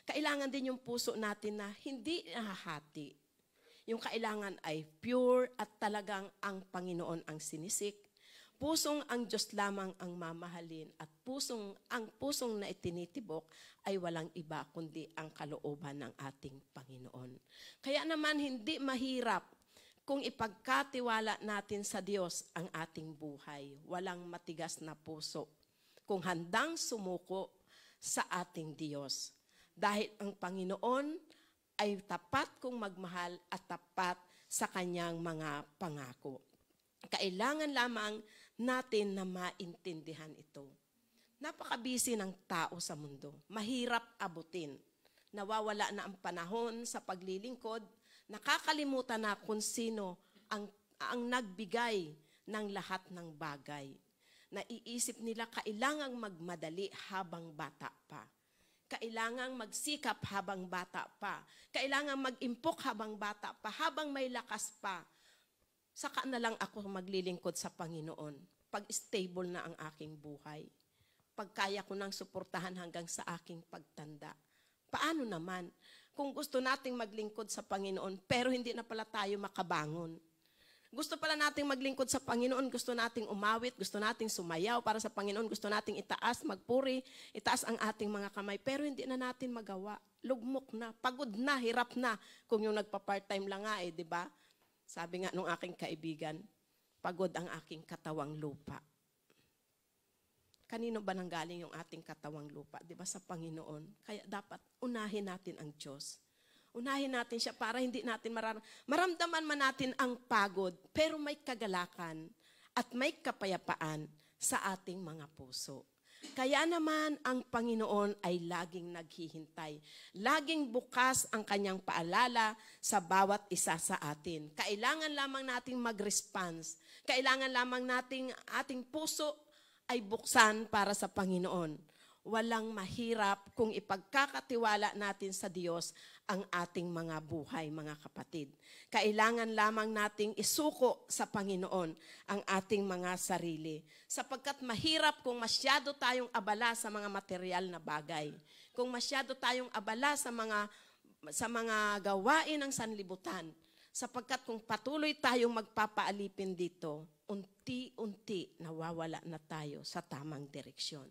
Kailangan din yung puso natin na hindi nahahati. Yung kailangan ay pure at talagang ang Panginoon ang sinisik. Pusong ang Diyos lamang ang mamahalin at ang pusong na itinitibok ay walang iba kundi ang kalooban ng ating Panginoon. Kaya naman hindi mahirap kung ipagkatiwala natin sa Diyos ang ating buhay. Walang matigas na puso kung handang sumuko sa ating Diyos. Dahil ang Panginoon ay tapat kung magmahal at tapat sa kanyang mga pangako. Kailangan lamang natin na maintindihan ito. Napakabisi ng tao sa mundo. Mahirap abutin. Nawawala na ang panahon sa paglilingkod. Nakakalimutan na kung sino ang nagbigay ng lahat ng bagay. Naiisip nila kailangang magmadali habang bata pa. Kailangang magsikap habang bata pa. Kailangang mag-impok habang bata pa, habang may lakas pa. Saka na lang ako maglilingkod sa Panginoon pag stable na ang aking buhay. Pag kaya ko nang suportahan hanggang sa aking pagtanda. Paano naman kung gusto nating maglingkod sa Panginoon pero hindi na pala tayo makabangon? Gusto pala nating maglingkod sa Panginoon, gusto nating umawit, gusto nating sumayaw para sa Panginoon, gusto nating itaas, magpuri, itaas ang ating mga kamay, pero hindi na natin magawa. Lugmok na, pagod na, hirap na. Kung yung nagpa-part-time lang nga di ba? Sabi nga nung aking kaibigan, pagod ang aking katawang lupa. Kanino ba nanggaling yung ating katawang lupa? Di ba sa Panginoon? Kaya dapat unahin natin ang Diyos. Unahin natin siya para hindi natin maramdaman man natin ang pagod, pero may kagalakan at may kapayapaan sa ating mga puso. Kaya naman ang Panginoon ay laging naghihintay. Laging bukas ang kanyang paalala sa bawat isa sa atin. Kailangan lamang nating mag-response. Kailangan lamang nating ating puso ay buksan para sa Panginoon. Walang mahirap kung ipagkakatiwala natin sa Diyos ang ating mga buhay, mga kapatid. Kailangan lamang nating isuko sa Panginoon ang ating mga sarili. Sapagkat mahirap kung masyado tayong abala sa mga material na bagay. Kung masyado tayong abala sa mga gawain ng sanlibutan. Sapagkat kung patuloy tayong magpapaalipin dito, unti-unti nawawala na tayo sa tamang direksyon.